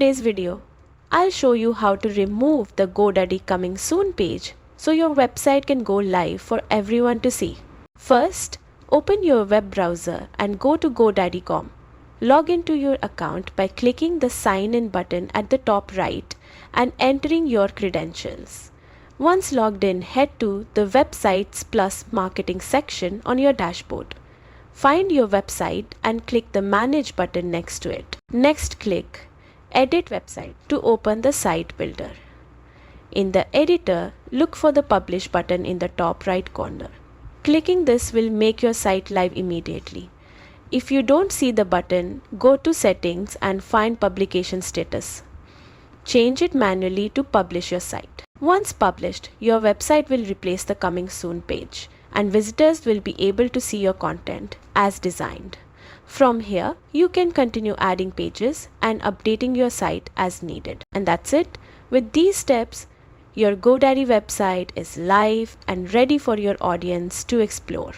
today's video, I'll show you how to remove the GoDaddy Coming Soon page so your website can go live for everyone to see. First, open your web browser and go to GoDaddy.com. Log into your account by clicking the Sign In button at the top right and entering your credentials. Once logged in, head to the Websites Plus Marketing section on your dashboard. Find your website and click the Manage button next to it. Next, click Edit Website to open the site builder. In the editor, look for the Publish button in the top right corner. Clicking this will make your site live immediately. If you don't see the button, go to Settings and find Publication Status. Change it manually to publish your site. Once published, your website will replace the Coming Soon page, and visitors will be able to see your content as designed. From here, you can continue adding pages and updating your site as needed. And that's it. With these steps, your GoDaddy website is live and ready for your audience to explore.